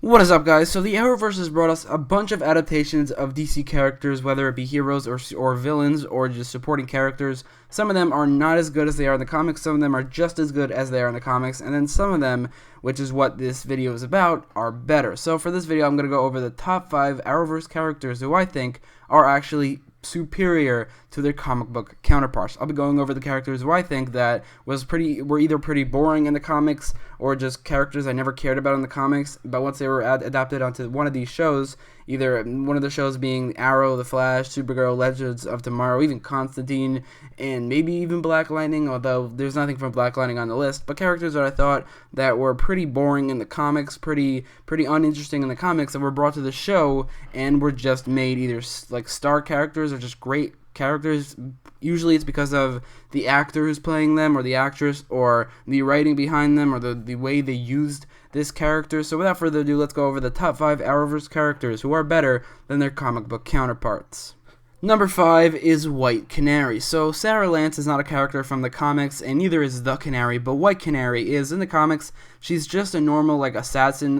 What is up, guys? So the Arrowverse has brought us a bunch of adaptations of DC characters, whether it be heroes or villains or just supporting characters. Some of them are not as good as they are in the comics, some of them are just as good as they are in the comics, and then some of them, which is what this video is about, are better. So for this video, I'm going to go over the top 5 Arrowverse characters who I think are actually superior to their comic book counterparts. I'll be going over the characters who I think that were either pretty boring in the comics or just characters I never cared about in the comics, but once they were adapted onto one of these shows, either one of the shows being Arrow, The Flash, Supergirl, Legends of Tomorrow, even Constantine, and maybe even Black Lightning, although there's nothing from Black Lightning on the list, but characters that I thought that were pretty boring in the comics, pretty uninteresting in the comics, that were brought to the show and were just made either like star characters or just great characters. Usually it's because of the actor who's playing them or the actress or the writing behind them or the way they used this character. So without further ado, let's go over the top 5 Arrowverse characters who are better than their comic book counterparts. Number 5 is White Canary. So Sarah Lance is not a character from the comics, and neither is the Canary, but White Canary is. In the comics, she's just a normal assassin.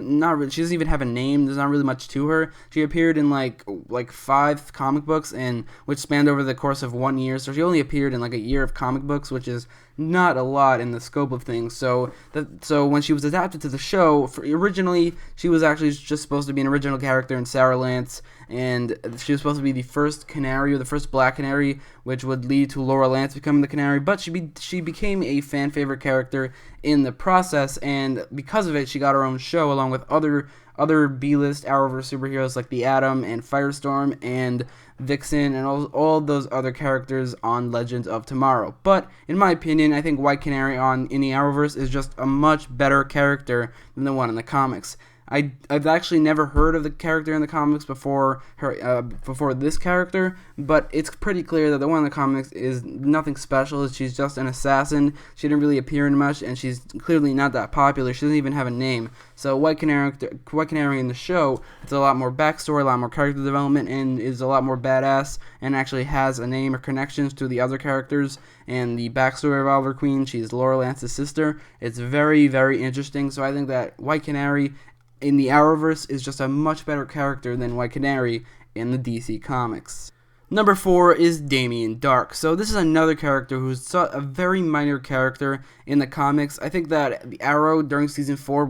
She doesn't even have a name. There's not really much to her. She appeared in like 5 comic books, and which spanned over the course of 1 year. So she only appeared in a year of comic books, which is not a lot in the scope of things. So when she was adapted to the show, originally she was actually just supposed to be an original character in Sarah Lance, and she was supposed to be the first Canary, or the first Black Canary, which would lead to Laura Lance becoming the Canary, but she became a fan favorite character in the process, and because of it, she got her own show along with other B-list Arrowverse superheroes like the Atom and Firestorm and Vixen and all those other characters on Legends of Tomorrow. But in my opinion, I think White Canary in the Arrowverse is just a much better character than the one in the comics. I've actually never heard of the character in the comics before this character, but it's pretty clear that the one in the comics is nothing special. She's just an assassin. She didn't really appear in much, and she's clearly not that popular. She doesn't even have a name. So White Canary in the show, it's a lot more backstory, a lot more character development, and is a lot more badass, and actually has a name or connections to the other characters. And the backstory of Oliver Queen, she's Laura Lance's sister. It's very, very interesting. So I think that White Canary in the Arrowverse is just a much better character than White Canary in the DC Comics. Number 4 is Damian Darhk. So this is another character who's a very minor character in the comics. I think that the Arrow during season 4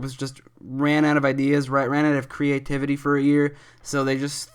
ran out of ideas, ran out of creativity for a year. So they just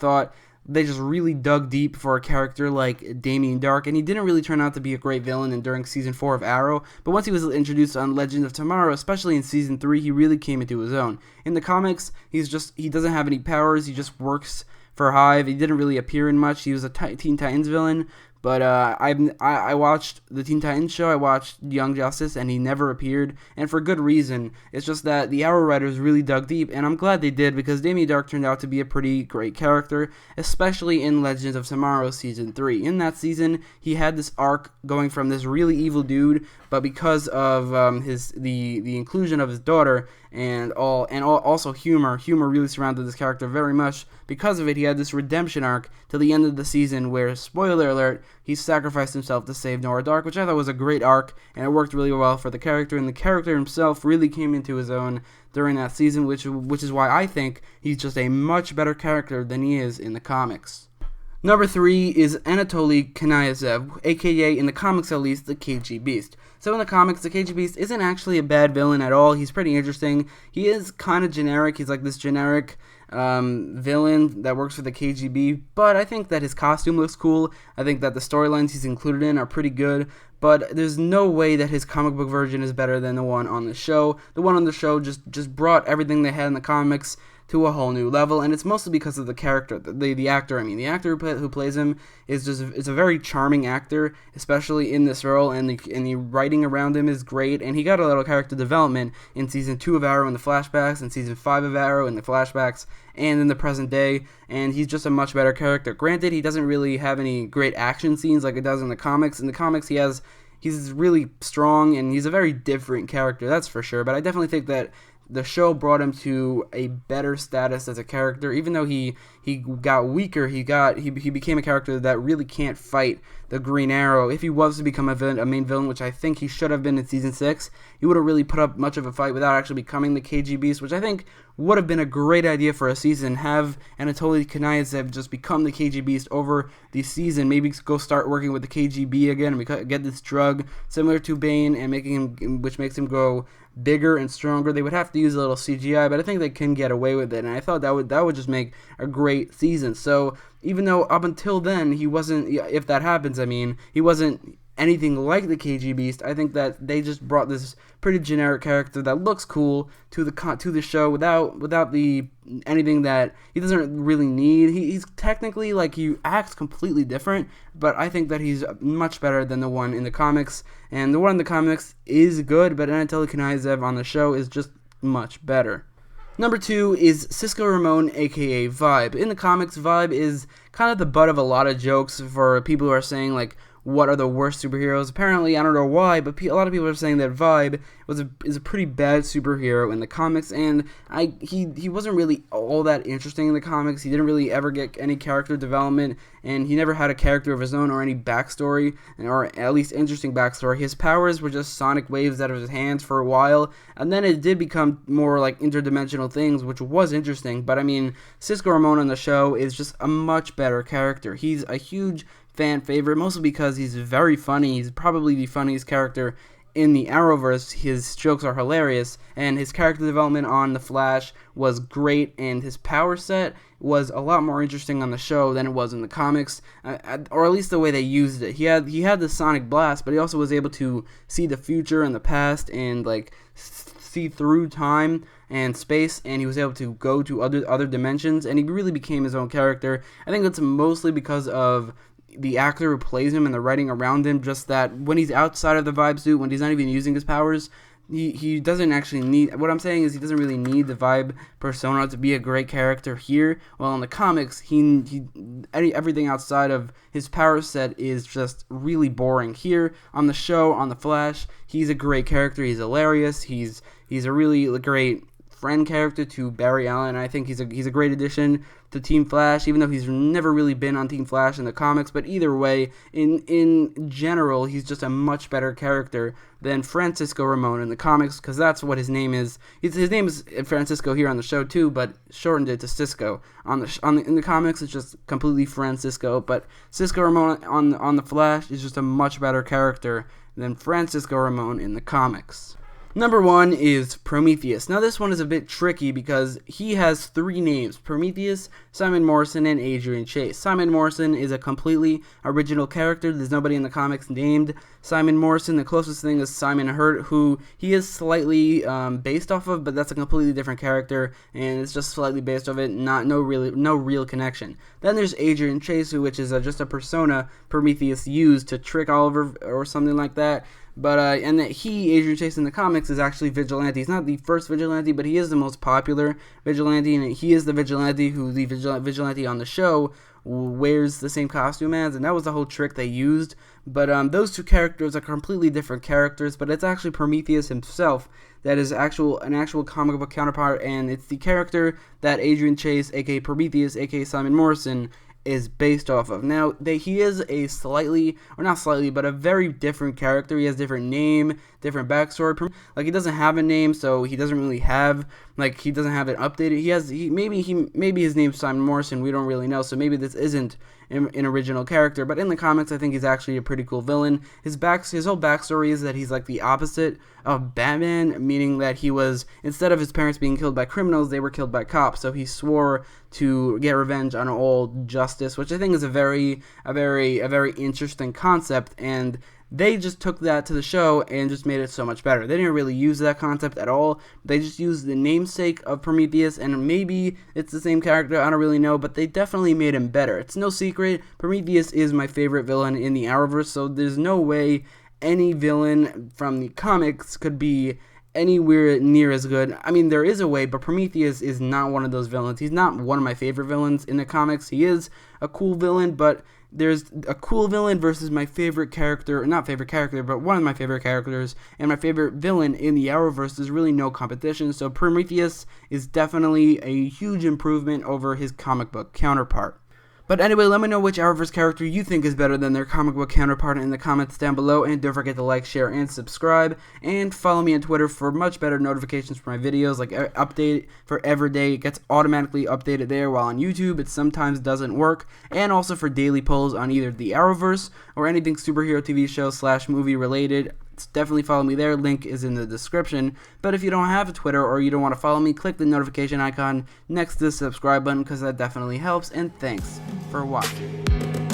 really dug deep for a character like Damian Darhk, and he didn't really turn out to be a great villain during season 4 of Arrow, but once he was introduced on Legends of Tomorrow, especially in season 3, he really came into his own. In the comics, he doesn't have any powers, he just works for Hive. He didn't really appear in much. He was a Teen Titans villain, but I watched the Teen Titans show, I watched Young Justice, and he never appeared, and for good reason. It's just that the Arrow writers really dug deep, and I'm glad they did, because Damian Darhk turned out to be a pretty great character, especially in Legends of Tomorrow Season 3. In that season, he had this arc going from this really evil dude, but because of the inclusion of his daughter and also humor really surrounded this character very much. Because of it, he had this redemption arc till the end of the season where, spoiler alert, he sacrificed himself to save Nora Dark, which I thought was a great arc, and it worked really well for the character, and the character himself really came into his own during that season, which is why I think he's just a much better character than he is in the comics. Number 3 is Anatole Kanaya, aka, in the comics at least, the KG Beast. So in the comics, the KG Beast isn't actually a bad villain at all. He's pretty interesting. He is kind of generic. He's like this generic villain that works for the KGB, but I think that his costume looks cool. I think that the storylines he's included in are pretty good, but there's no way that his comic book version is better than the one on the show. The one on the show just brought everything they had in the comics to a whole new level, and it's mostly because of the character, the actor. I mean, the actor who plays him is a very charming actor, especially in this role, and the writing around him is great, and he got a little character development in season 2 of Arrow in the flashbacks, and season 5 of Arrow in the flashbacks, and in the present day, and he's just a much better character. Granted, he doesn't really have any great action scenes like it does in the comics. In the comics, he's really strong, and he's a very different character, that's for sure, but I definitely think that the show brought him to a better status as a character. Even though he got weaker, he became a character that really can't fight the Green Arrow. If he was to become a main villain, which I think he should have been in season 6, he would have really put up much of a fight without actually becoming the KG Beast, which I think would have been a great idea for a season. Have Anatole Kanaya just become the KG Beast over the season. Maybe go start working with the KGB again and get this drug similar to Bane, and which makes him go bigger and stronger. They would have to use a little CGI, but I think they can get away with it, and I thought that would just make a great season. So even though up until then he wasn't, if that happens, I mean, he wasn't anything like the KG Beast, I think that they just brought this pretty generic character that looks cool to the show without the anything that he doesn't really need. He's technically, like, he acts completely different, but I think that he's much better than the one in the comics. And the one in the comics is good, but Anatole Kanaya on the show is just much better. Number 2 is Cisco Ramon, aka Vibe. In the comics, Vibe is kind of the butt of a lot of jokes for people who are saying, like, what are the worst superheroes? Apparently, I don't know why, but a lot of people are saying that Vibe is a pretty bad superhero in the comics, and he wasn't really all that interesting in the comics. He didn't really ever get any character development, and he never had a character of his own or any backstory, or at least interesting backstory. His powers were just sonic waves out of his hands for a while, and then it did become more like interdimensional things, which was interesting. But I mean, Cisco Ramon on the show is just a much better character. He's a huge fan favorite, mostly because he's very funny. He's probably the funniest character in the Arrowverse. His jokes are hilarious, and his character development on The Flash was great, and his power set was a lot more interesting on the show than it was in the comics, or at least the way they used it. He had the sonic blast, but he also was able to see the future and the past, and like see through time and space, and he was able to go to other dimensions, and he really became his own character. I think that's mostly because of the actor who plays him and the writing around him. Just that when he's outside of the Vibe suit, when he's not even using his powers, he doesn't actually need, what I'm saying is he doesn't really need the Vibe persona to be a great character here. Well, in the comics, everything outside of his power set is just really boring. Here on the show, on The Flash, he's a great character. He's hilarious. He's a really great friend character to Barry Allen. I think he's a great addition to Team Flash, even though he's never really been on Team Flash in the comics. But either way, in general, he's just a much better character than Francisco Ramon in the comics, because that's what his name is. His name is Francisco here on the show too, but shortened it to Cisco. In the comics, it's just completely Francisco. But Cisco Ramon on the Flash is just a much better character than Francisco Ramon in the comics. Number 1 is Prometheus. Now this one is a bit tricky because he has 3 names: Prometheus, Simon Morrison, and Adrian Chase. Simon Morrison is a completely original character. There's nobody in the comics named Simon Morrison. The closest thing is Simon Hurt, who he is slightly based off of, but that's a completely different character, and it's just slightly based off it, no real connection. Then there's Adrian Chase, which is just a persona Prometheus used to trick Oliver or something like that. But and that Adrian Chase in the comics is actually Vigilante. He's not the first Vigilante, but he is the most popular Vigilante, and he is the Vigilante who the Vigilante on the show wears the same costume as, and that was the whole trick they used. But those 2 characters are completely different characters, but it's actually Prometheus himself that is an actual comic book counterpart, and it's the character that Adrian Chase, aka Prometheus, aka Simon Morrison, is based off of. Now, he is a a very different character. He has different name, different backstory. Like, he doesn't have a name, so he doesn't really have, like, he doesn't have it updated. Maybe his name's Simon Morrison, we don't really know, so maybe this isn't an original character, but in the comics, I think he's actually a pretty cool villain. His whole backstory is that he's like the opposite of Batman, meaning that he was, instead of his parents being killed by criminals, they were killed by cops, so he swore to get revenge on all justice, which I think is a very interesting concept, and they just took that to the show and just made it so much better. They didn't really use that concept at all. They just used the namesake of Prometheus, and maybe it's the same character, I don't really know, but they definitely made him better. It's no secret, Prometheus is my favorite villain in the Arrowverse, so there's no way any villain from the comics could be anywhere near as good. I mean, there is a way, but Prometheus is not one of those villains. He's not one of my favorite villains in the comics. He is a cool villain, but there's a cool villain versus my favorite character, not favorite character, but one of my favorite characters, and my favorite villain in the Arrowverse. There's really no competition, so Prometheus is definitely a huge improvement over his comic book counterpart. But anyway, let me know which Arrowverse character you think is better than their comic book counterpart in the comments down below, and don't forget to like, share, and subscribe, and follow me on Twitter for much better notifications for my videos, like update for every day. It gets automatically updated there, while on YouTube it sometimes doesn't work, and also for daily polls on either the Arrowverse or anything superhero TV show / movie related. Definitely follow me there, link is in the description. But if you don't have a Twitter or you don't want to follow me, click the notification icon next to the subscribe button, because that definitely helps, and thanks for watching.